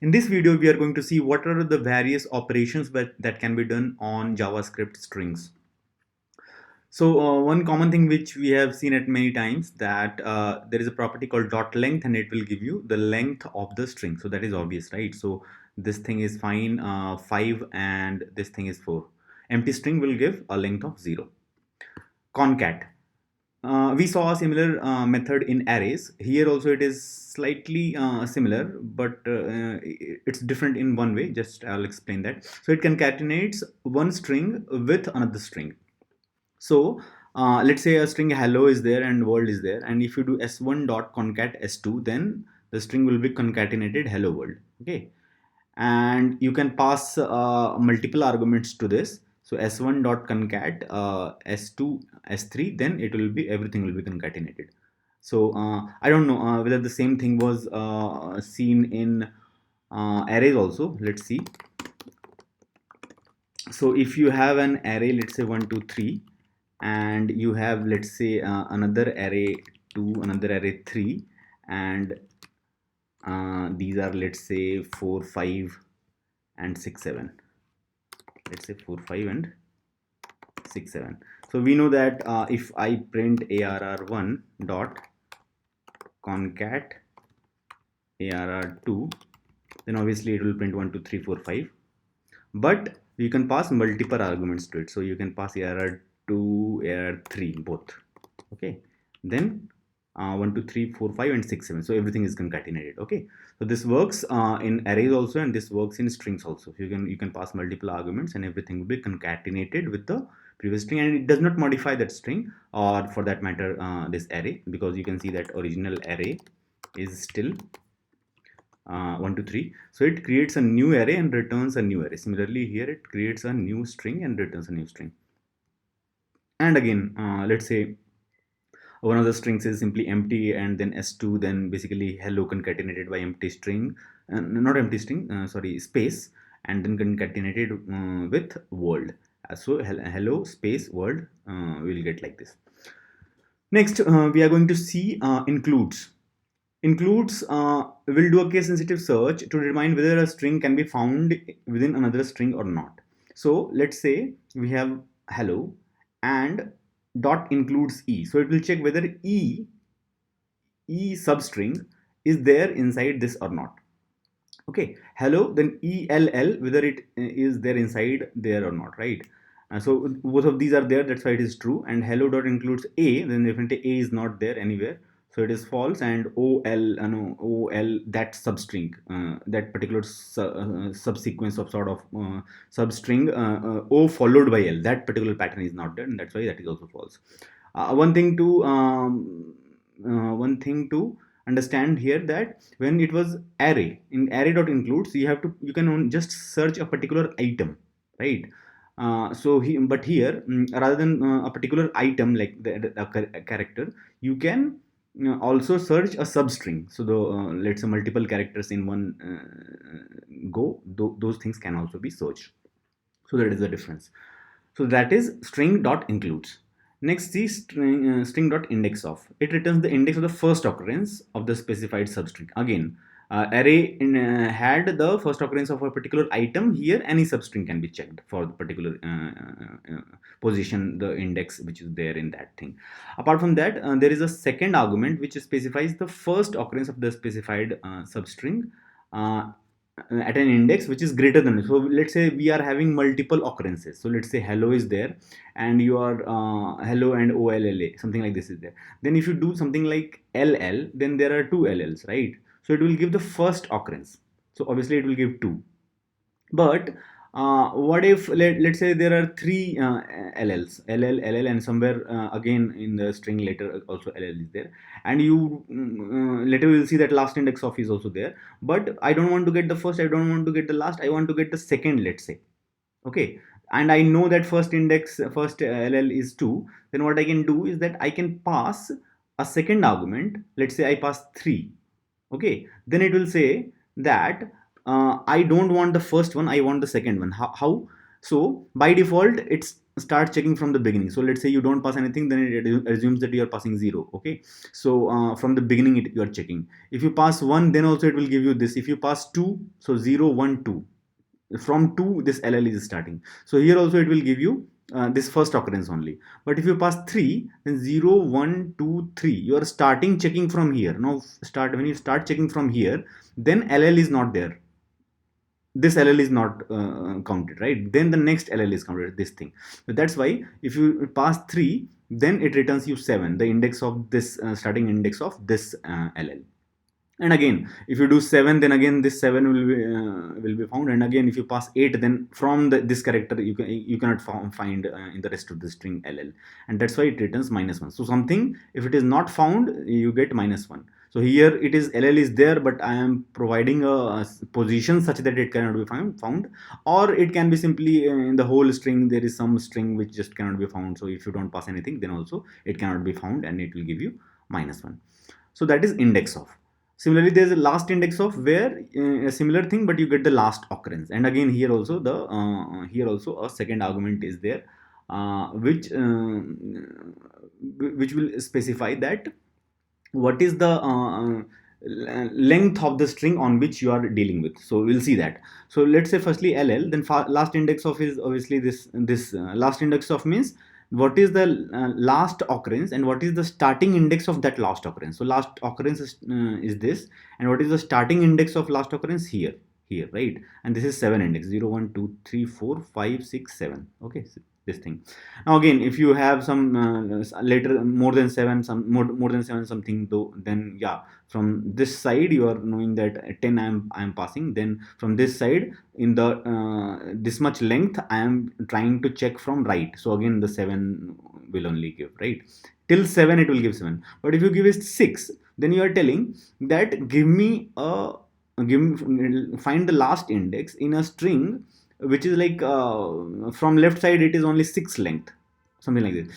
In this video, we are going to see what are the various operations that can be done on JavaScript strings. So one common thing which we have seen at many times that there is a property called dot length and it will give you the length of the string. So that is obvious, right? So this thing is fine 5 and this thing is 4. Empty string will give a length of 0. Concat. We saw a similar method in arrays. Here also it is slightly similar, but it's different in one way. Just I'll explain that. So it concatenates one string with another string. So let's say a string hello is there and world is there, and if you do s1 dot concat s2, then the string will be concatenated hello world. Okay, and you can pass multiple arguments to this. So s1 dot concat s2 s3, then it will be everything will be concatenated. So I don't know whether the same thing was seen in arrays also. Let's see. So if you have an array, let's say 1 2 3, and you have, let's say, another array 2, another array 3, and these are, let's say, 4 5 and 6 7. Let's say 4 5 and 6 7. So we know that if I print arr1 dot concat arr2, then obviously it will print 1 2 3 4 5, but you can pass multiple arguments to it. So you can pass arr2 arr3 both. Okay, then 1 2 3 4 5 and 6 7. So everything is concatenated. Okay, so this works in arrays also, and this works in strings also. You can pass multiple arguments and everything will be concatenated with the previous string, and it does not modify that string, or for that matter this array, because you can see that original array is still 1 2 3. So it creates a new array and returns a new array. Similarly here it creates a new string and returns a new string. And again let's say one of the strings is simply empty, and then s2, then basically hello concatenated by empty string, not empty string, sorry, space, and then concatenated with world. So hello space world, we'll get like this. Next we are going to see includes. Includes will do a case sensitive search to determine whether a string can be found within another string or not. So let's say we have hello and dot includes e. So it will check whether e substring is there inside this or not. Okay, hello, then ell, whether it is there inside there or not, right? So both of these are there, that's why it is true. And hello dot includes a, then definitely a is not there anywhere, so it is false. And ol, no, ol, that substring, that particular subsequence of sort of substring o followed by l, that particular pattern is not there, and that's why that is also false. One thing to understand here, that when it was array, in array dot includes, you can just search a particular item, right? But here, rather than a particular item like a character, you can also search a substring. So the let's say multiple characters in one go, those things can also be searched. So that is the difference. So that is string dot includes. Next is string dot index of. It returns the index of the first occurrence of the specified substring. Again, array had the first occurrence of a particular item. Here any substring can be checked for the particular position, the index which is there in that thing. Apart from that, there is a second argument which specifies the first occurrence of the specified substring at an index which is greater than. So let's say we are having multiple occurrences. So let's say hello is there, and you are hello and olla, something like this is there. Then if you do something like ll, then there are two lls, right? So it will give the first occurrence. So obviously it will give 2. But what if let's say there are 3 lls, ll, and somewhere again in the string later also ll is there, and you later we will see that last index of is also there. But I don't want to get the first, I don't want to get the last, I want to get the second, let's say. Okay, and I know that first index, first ll is 2. Then what I can do is that I can pass a second argument. Let's say I pass 3. Okay, then it will say that I don't want the first one, I want the second one. How? So by default it's start checking from the beginning. So let's say you don't pass anything, then it assumes that you are passing 0. Okay, so from the beginning you are checking. If you pass 1, then also it will give you this. If you pass 2, so 0 1 2, from 2 this LL is starting. So here also it will give you this first occurrence only. But if you pass 3, then 0 1 2 3, you are starting checking from here. Now start, when you start checking from here, then LL is not there, this LL is not counted, right? Then the next LL is counted, this thing. So that's why if you pass 3, then it returns you 7, the index of this starting index of this LL. And again, if you do 7, then again this 7 will be found. And again, if you pass 8, then from this character you cannot find in the rest of the string LL, and that's why it returns -1. So something, if it is not found, you get -1. So here it is, LL is there, but I am providing a position such that it cannot be found, or it can be simply in the whole string there is some string which just cannot be found. So if you don't pass anything, then also it cannot be found, and it will give you -1. So that is index of. Similarly, there is a last index of, where a similar thing, but you get the last occurrence. And again, here also here also a second argument is there, which will specify that what is the length of the string on which you are dealing with. So we'll see that. So let's say firstly LL, then last index of is obviously this last index of means what is the last occurrence and what is the starting index of that last occurrence. So last occurrence is this, and what is the starting index of last occurrence here, right? And this is 7 index, 0 1 2 3 4 5 6 7. Okay, so this thing. Now again, if you have some later more than 7, some more than 7 something though, then yeah, from this side you are knowing that 10 I am passing. Then from this side, in the this much length, I am trying to check from right. So again the 7 will only give, right? Till 7 it will give 7. But if you give it 6, then you are telling that give me find the last index in a string which is like from left side it is only 6 length, something like this.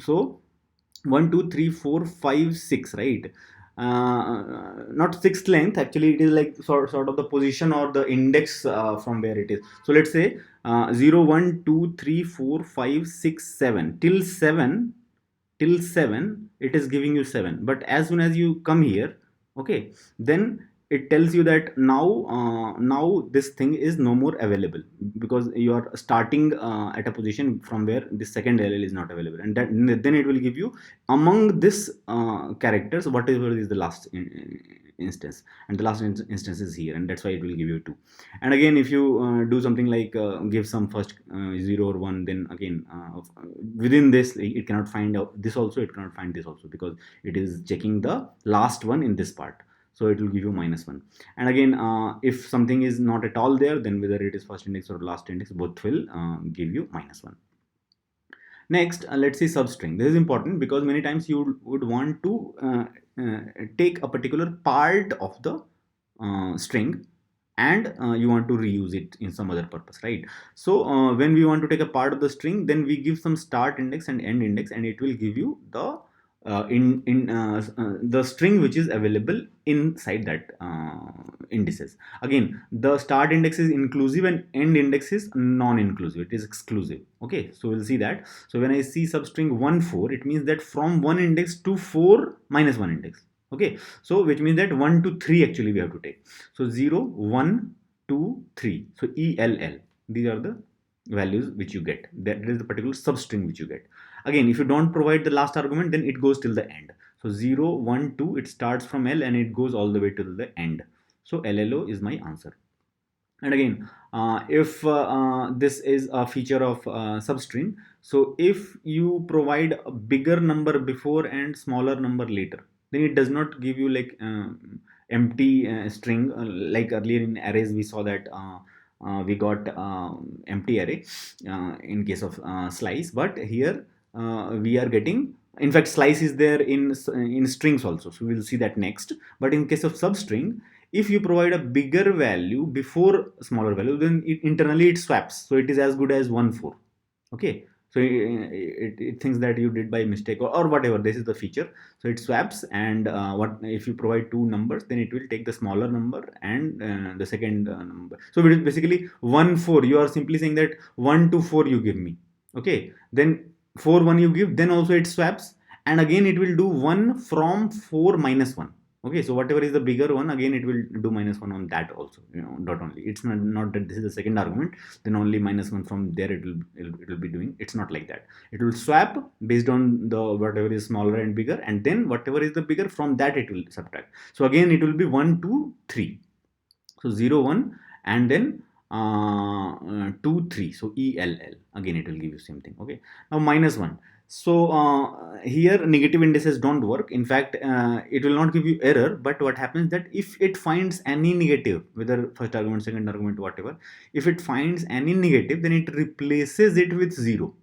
So 1 2 3 4 5 6, right? Not 6th length, actually it is like sort of the position or the index from where it is. So let's say 0 1 2 3 4 5 6 7, till 7 it is giving you 7. But as soon as you come here, okay, then it tells you that now this thing is no more available, because you are starting at a position from where the second LL is not available, and then it will give you among this characters whatever is the last instance, and the last instance is here, and that's why it will give you 2. And again, if you do something like give some first 0 or 1, then again within this it cannot find out this also, it cannot find this also, because it is checking the last one in this part. So it will give you -1. And again, if something is not at all there, then whether it is first index or last index, both will give you -1. Next, let's see substring. This is important because many times you would want to take a particular part of the string, and you want to reuse it in some other purpose, right? So when we want to take a part of the string, then we give some start index and end index, and it will give you the the string which is available inside that indices. Again, the start index is inclusive and end index is non-inclusive, it is exclusive. Okay, so we'll see that. So when I see substring 1 4, it means that from 1 index to 4 -1 index. Okay, so which means that 1 to 3 actually we have to take. So 0 1 2 3, so ELL, these are the values which you get. That is the particular substring which you get. Again, if you don't provide the last argument, then it goes till the end. So 0 1 2, it starts from L and it goes all the way till the end. So LLO is my answer. And again, if this is a feature of substring, so if you provide a bigger number before and smaller number later, then it does not give you like empty string. Like earlier in arrays we saw that we got empty array in case of slice, but here we are getting, in fact slice is there in strings also, so we'll see that next. But in case of substring, if you provide a bigger value before smaller value, then internally it swaps, so it is as good as 1 4. Okay, so it thinks that you did by mistake or whatever. This is the feature. So it swaps, and what if you provide two numbers, then it will take the smaller number and the second number. So it is basically 1 4, you are simply saying that 1 to 4 you give me. Okay, then 4 1 you give, then also it swaps, and again it will do 1 from 4 minus 1. Okay, so whatever is the bigger one, again it will do minus 1 on that also, dot only. It's not that this is the second argument, then only minus 1 from there it will be doing. It's not like that. It will swap based on the whatever is smaller and bigger, and then whatever is the bigger, from that it will subtract. So again it will be 1 2 3. So 0 1, and then 2 3. So ELL, again it will give you same thing. Okay, now minus 1. So here negative indices don't work. In fact, it will not give you error, but what happens that if it finds any negative, whether first argument, second argument, whatever, if it finds any negative, then it replaces it with 0.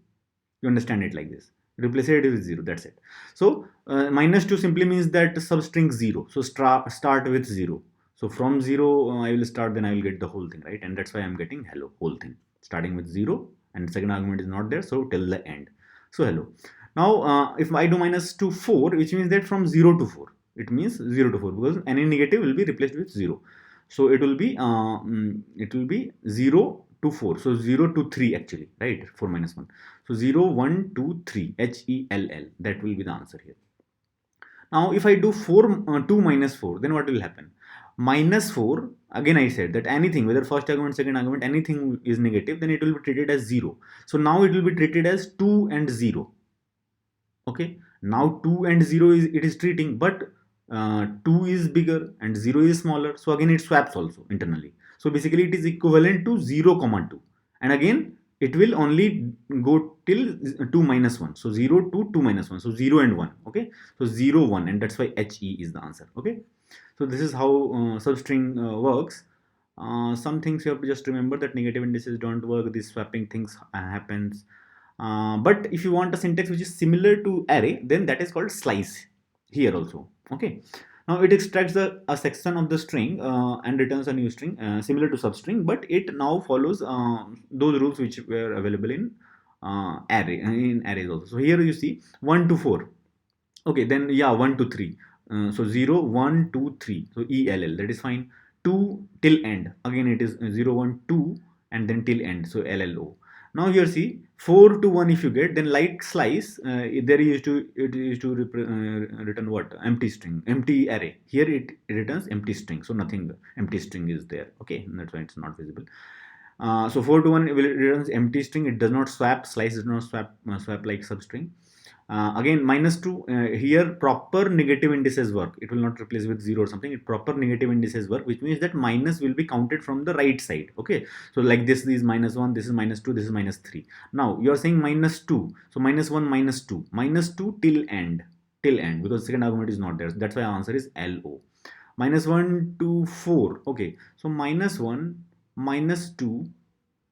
You understand it like this: replace it with 0, that's it. So minus 2 simply means that substring 0, so start with 0. So from 0 I will start, then I will get the whole thing, right? And that's why I'm getting hello, whole thing starting with 0, and second argument is not there, so till the end. So hello. Now if I do minus 2 4, which means that from 0 to 4, it means 0 to 4, because any negative will be replaced with 0. So it will be 0 to 4, so 0 to 3 actually, right? 4 minus 1. So 0 1 2 3, HELL, that will be the answer here. Now if I do 2 minus 4, then what will happen? Minus 4, again I said that anything, whether first argument, second argument, anything is negative, then it will be treated as 0. So now it will be treated as 2 and 0. Okay, now 2 and 0 is it is treating, but 2 is bigger and 0 is smaller, so again it swaps also internally. So basically it is equivalent to 0 comma 2, and again it will only go till 2 minus 1. So 0 to 2 minus 1, so 0 and 1. Okay, so 0 1, and that's why HE is the answer. Okay, so this is how substring works. Some things you have to just remember, that negative indices don't work, these swapping things happens. But if you want a syntax which is similar to array, then that is called slice here also. Okay, now it extracts a section of the string and returns a new string similar to substring, but it now follows those rules which were available in arrays also. So here you see 1 to 4. Okay, then yeah, 1 to 3. So 0 1 2 3, so ELL, that is fine. 2 till end, again it is 0 1 2, and then till end, so LLO. Now here see 4 to 1, if you get, then like slice, there it used to return what? Empty string, empty array. Here it returns empty string, so nothing, empty string is there. Okay, that's why it's not visible. So 4 to 1 will returns empty string. It does not swap. Slice does not swap like substring. Again minus 2, here proper negative indices work. It will not replace with 0 or something. It proper negative indices work, which means that minus will be counted from the right side. Okay, so like this is minus 1, this is minus 2, this is minus 3. Now you are saying minus 2, so minus 1 minus 2, minus 2 till end, because second argument is not there. That's why our answer is LO. Minus 1 to 4. Okay, so minus 1 minus 2,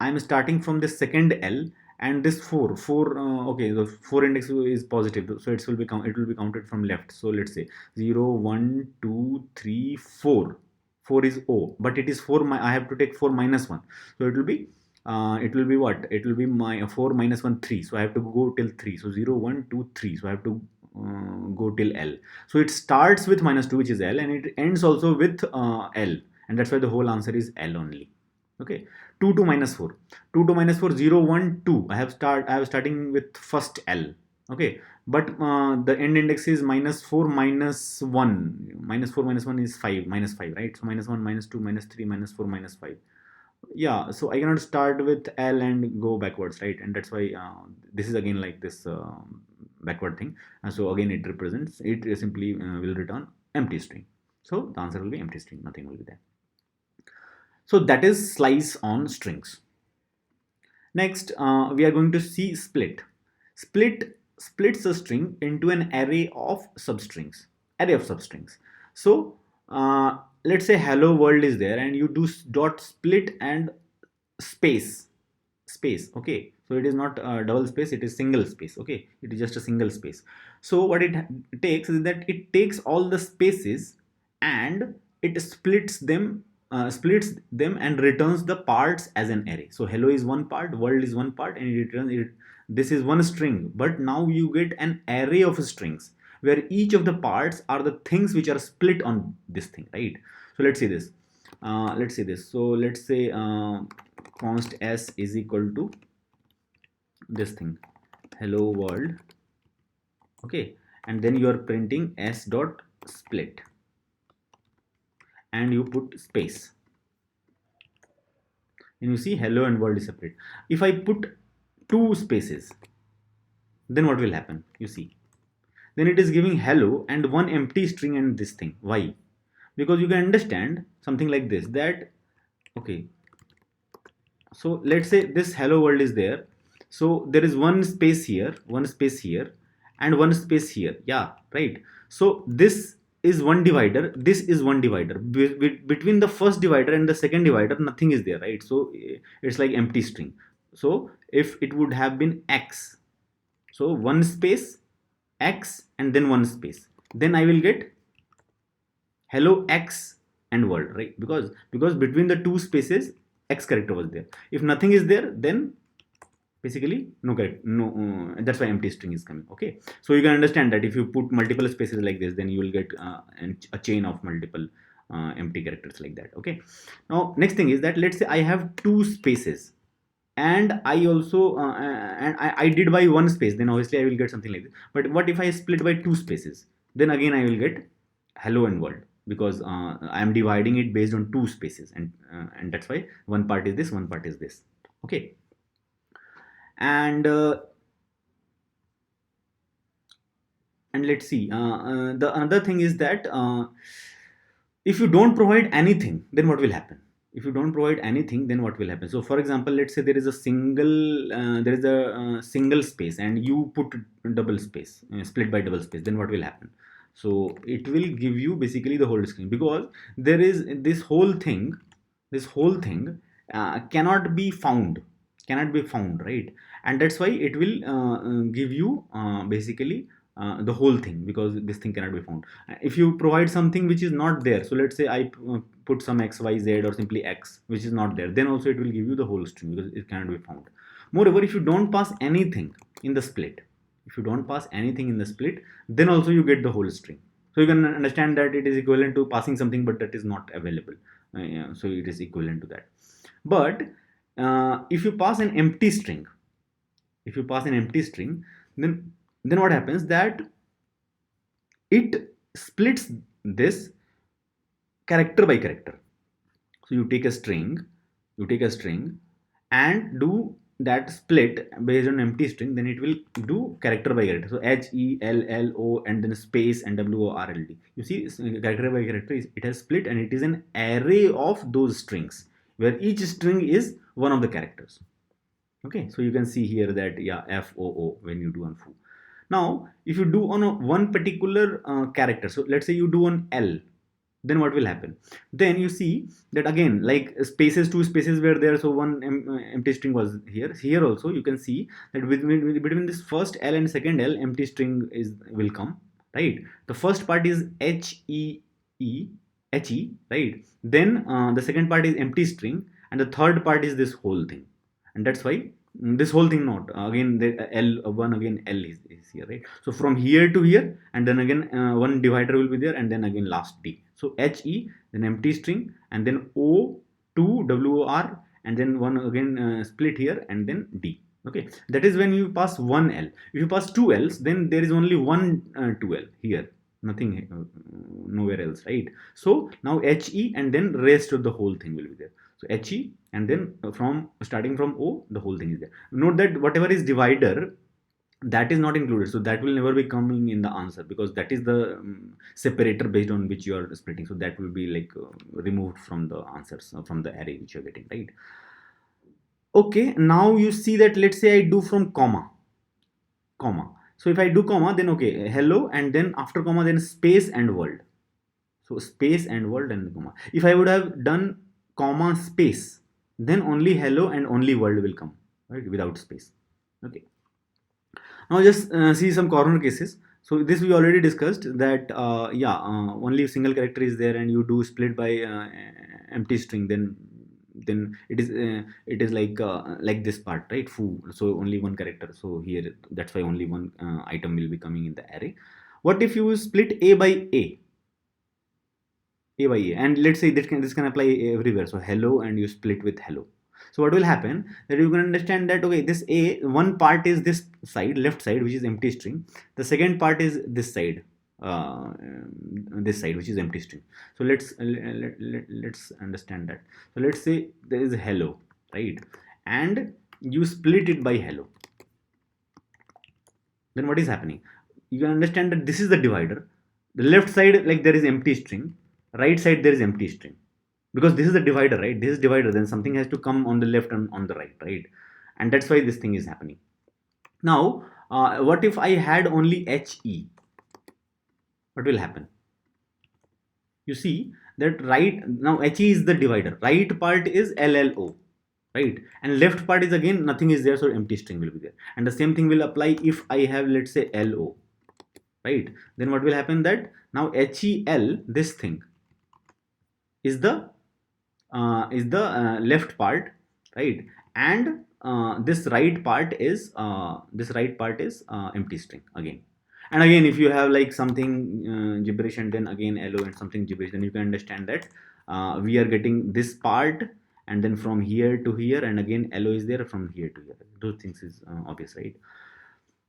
I am starting from the second L, and this 4 okay, the 4 index is positive, so it will be counted from left. So let's say 0 1 2 3 4. 4 is O, but it is 4, I have to take 4 minus 1, so it will be what? It will be my 4 minus 1 3, so I have to go till 3. So 0 1 2 3, so I have to go till L. So it starts with minus 2, which is L, and it ends also with L, and that's why the whole answer is L only. Okay, 2 to minus 4, 2 to minus 4, 0 1 2, I have starting with first L. Okay, but the end index is minus 4 minus 1, minus 4 minus 1 is 5, minus 5, right? So minus 1 minus 2 minus 3 minus 4 minus 5. Yeah, so I cannot start with L and go backwards, right? And that's why this is again like this backward thing. So again it represents, it simply will return empty string. So the answer will be empty string, nothing will be there. So that is slice on strings. Next, we are going to see split. Split splits a string into an array of substrings. So let's say hello world is there, and you do dot split and space. Okay, so it is not double space, it is single space. Okay, it is just a single space. So what it takes is that it takes all the spaces and it splits them and returns the parts as an array. So hello is one part, world is one part, and it returns it. This is one string, but now you get an array of strings where each of the parts are the things which are split on this thing, right? So let's see this. So let's say const s is equal to this thing, hello world, okay, and then you are printing s dot split, and you put space, and you see hello and world is separate. If I put two spaces, then what will happen? You see, then it is giving hello and one empty string and this thing. Why? Because you can understand something like this, that okay, so let's say this hello world is there, so there is one space here, one space here, and one space here, yeah, right. So this is one divider, this is one divider. Between the first divider and the second divider nothing is there, right? So it's like empty string. So if it would have been x, so one space x and then one space, then I will get hello x and world, right? Because between the two spaces x character was there. If nothing is there, then basically no correct, no, that's why empty string is coming. Okay, so you can understand that if you put multiple spaces like this, then you will get a chain of multiple empty characters like that. Okay, now next thing is that let's say I have two spaces, and I also I did by one space, then obviously I will get something like this. But what if I split by two spaces? Then again I will get hello and world, because I am dividing it based on two spaces, and that's why one part is this, one part is this. Okay, and and let's see, the another thing is that if you don't provide anything, then what will happen? If you don't provide anything, then what will happen? So for example, let's say there is a single space, and you put double space, split by double space, then what will happen? So it will give you basically the whole screen, because there is this whole thing cannot be found, right? And that's why it will give you basically the whole thing, because this thing cannot be found. If you provide something which is not there, so let's say I put some x y z or simply x which is not there, then also it will give you the whole string, because it cannot be found. Moreover, if you don't pass anything in the split, then also you get the whole string. So you can understand that it is equivalent to passing something, but that is not available. Yeah, so it is equivalent to that. But if you pass an empty string, then what happens, that it splits this character by character. So you take a string and do that split based on empty string, then it will do character by character. So h e l l o and then space and w o r l d. You see, character by character it has split, and it is an array of those strings where each string is one of the characters. Okay, so you can see here that, yeah, f o o when you do on foo. Now if you do on one particular character, so let's say you do on l, then what will happen? Then you see that again, like spaces, two spaces were there, so one empty string was here also you can see that between this first l and second l, empty string will come, right? The first part is h e e right? Then the second part is empty string, and the third part is this whole thing. And that's why this whole thing, not again the l1, again l is here, right? So from here to here, and then again one divider will be there, and then again last d. So he, then empty string, and then o, 2 wor, and then one again split here, and then d. Okay, that is when you pass one l. If you pass two l's, then there is only one 2l here, nothing nowhere else, right? So now he, and then rest of the whole thing will be there. So he, and then from starting from o, the whole thing is there. Note that whatever is divider, that is not included, so that will never be coming in the answer, because that is the separator based on which you are splitting. So that will be like removed from the answers, from the array which you're getting, right? Okay, now you see that, let's say I do from comma. So if I do comma, then okay, hello, and then after comma, then space and world. So space and world and comma. If I would have done comma space, then only hello and only world will come, right, without space. Okay, now just see some corner cases. So this we already discussed that yeah, only single character is there, and you do split by empty string, then it is like this part, right? Foo, so only one character. So here, that's why only one item will be coming in the array. What if you split a by a by a, and let's say this can apply everywhere. So hello, and you split with hello. So what will happen, that you can understand that, okay, this a one part is this side, left side, which is empty string. The second part is this side, this side, which is empty string. So let's understand that. So let's say there is hello, right, and you split it by hello. Then what is happening, you can understand that this is the divider. The left side, like, there is empty string, right side there is empty string, because this is the divider, right, this is divider, then something has to come on the left and on the right, right, and that's why this thing is happening. Now what if I had only he? What will happen? You see that right now he is the divider, right part is llo, right, and left part is again nothing is there, so empty string will be there. And the same thing will apply if I have, let's say, lo, right. Then what will happen, that now hel, this thing is the left part, right, and this right part is empty string again. And again, if you have like something gibberish and then again lo and something gibberish, then you can understand that we are getting this part, and then from here to here, and again lo is there from here to here. Those things is obvious, right?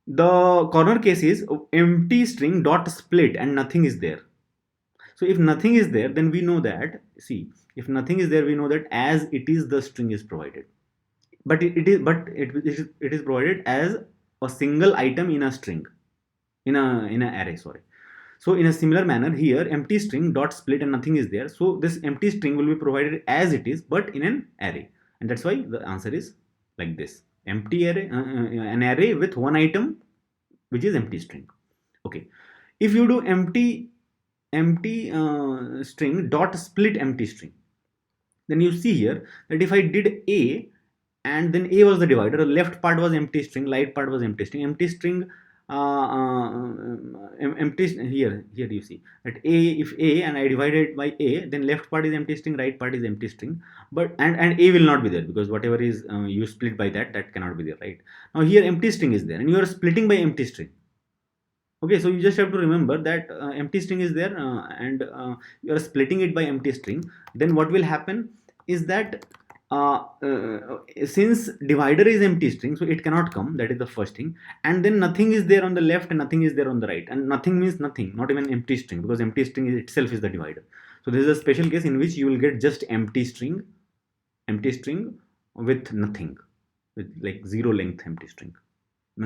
The corner case is empty string dot split and nothing is there. So if nothing is there, then we know that, see, if nothing is there, we know that as it is the string is provided. But it is provided as a single item in a string, in an array, sorry. So in a similar manner here, empty string dot split and nothing is there. So this empty string will be provided as it is, but in an array. And that's why the answer is like this. Empty array, an array with one item, which is empty string. Okay. If you do empty string dot split empty string, then you see here that if I did a, and then a was the divider, the left part was empty string, right part was empty string. Empty string empty here you see that a, if a and I divided by a, then left part is empty string, right part is empty string, but and a will not be there, because whatever is you split by that cannot be there, right? Now here empty string is there and you are splitting by empty string. Okay, so you just have to remember that empty string is there, and you are splitting it by empty string. Then what will happen is that since divider is empty string, so it cannot come, that is the first thing. And then nothing is there on the left and nothing is there on the right, and nothing means nothing, not even empty string, because empty string itself is the divider. So this is a special case in which you will get just empty string with nothing, with like zero length empty string,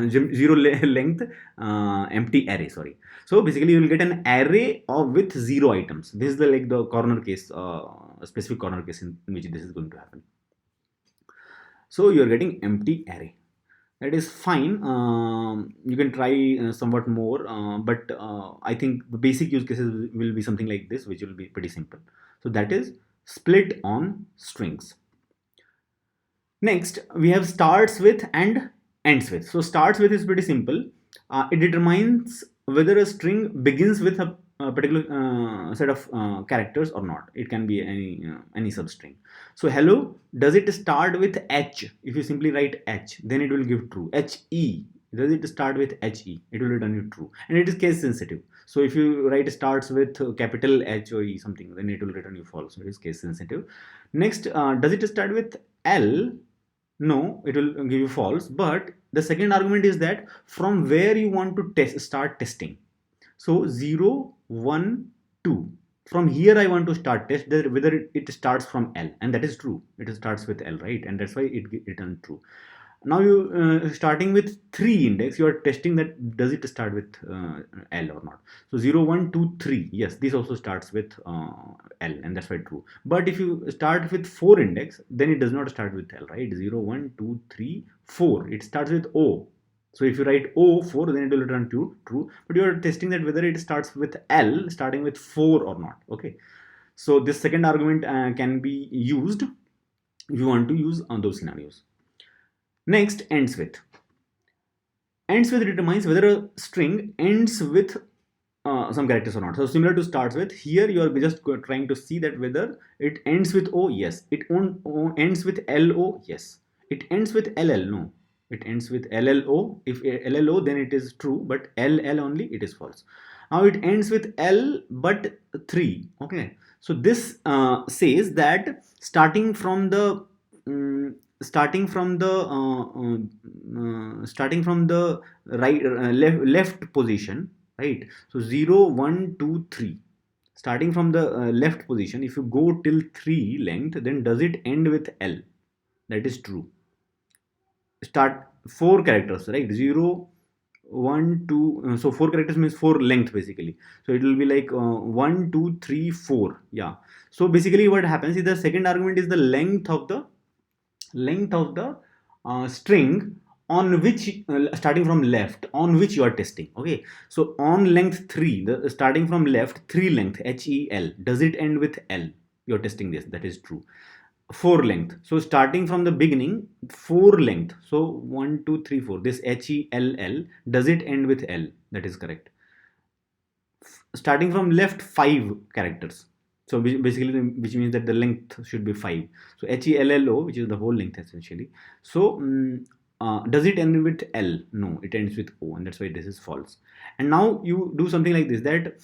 zero length empty array, sorry. So basically you will get an array of with zero items. This is the like the corner case, a specific corner case in which this is going to happen. So you are getting empty array. That is fine. You can try somewhat more, but I think the basic use cases will be something like this, which will be pretty simple. So that is split on strings. Next we have starts with and ends with. So starts with is pretty simple. It determines whether a string begins with a particular set of characters or not. It can be any substring. So hello, does it start with h? If you simply write h, then it will give true. he, does it start with he? It will return you true, and it is case sensitive. So if you write starts with capital H or E something, then it will return you false. So it is case sensitive. Next, does it start with L? No, it will give you false. But the second argument is that from where you want to start testing. So 0, 1, 2. From here I want to start test whether it starts from L, and that is true. It starts with L, right? And that's why it returns true. Now you starting with 3 index, you are testing that does it start with L or not. So 0, 1, 2, 3, yes, this also starts with L, and that's why true. But if you start with 4 index, then it does not start with L, right? 0, 1, 2, 3, 4, it starts with O. So if you write O 4, then it will return true. But you are testing that whether it starts with L starting with 4 or not. Okay, so this second argument can be used if you want to use on those scenarios. Next, ends with. Ends with determines whether a string ends with some characters or not. So similar to starts with, here you are just trying to see that whether it ends with O, yes. It ends with LO, yes. It ends with LL, no. It ends with LLO. If LLO, then it is true, but LL only, it is false. Now it ends with L but 3. Okay. So this says that starting from the starting from the right left position, right? So 0 1 2 3, starting from the left position, if you go till 3 length, then does it end with L? That is true. Start 4 characters, right? 0 1 2, so 4 characters means 4 length basically. So it will be like 1 2 3 4. Yeah. So basically what happens is the second argument is the length of the string on which starting from left, on which you are testing. Okay, so on length 3, the starting from left 3 length, HEL, does it end with L? You're testing this. That is true. 4 length, so starting from the beginning 4 length, so 1 2 3 4, this HELL, does it end with L? That is correct. Starting from left 5 characters, so basically which means that the length should be 5, so HELLO, which is the whole length essentially. So does it end with L? No, it ends with O, and that's why this is false. And now you do something like this, that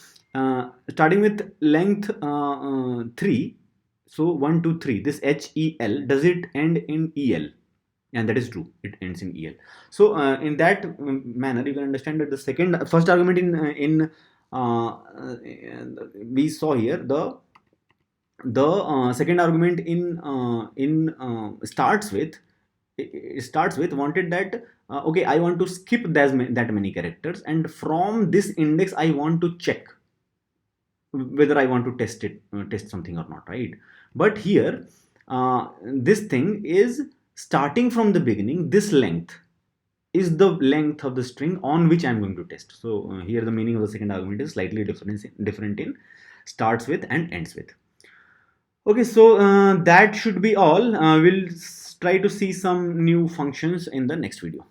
starting with length 3, so 1 2 3, this HEL, does it end in EL? And that is true, it ends in EL. So in that manner you can understand that the first argument in we saw here, the second argument in starts with, it starts with wanted that okay, I want to skip that many characters, and from this index I want to check whether I want to test something or not, right? But here this thing is starting from the beginning, this length is the length of the string on which I'm going to test. So here the meaning of the second argument is slightly different in starts with and ends with. Okay, so that should be all. We'll try to see some new functions in the next video.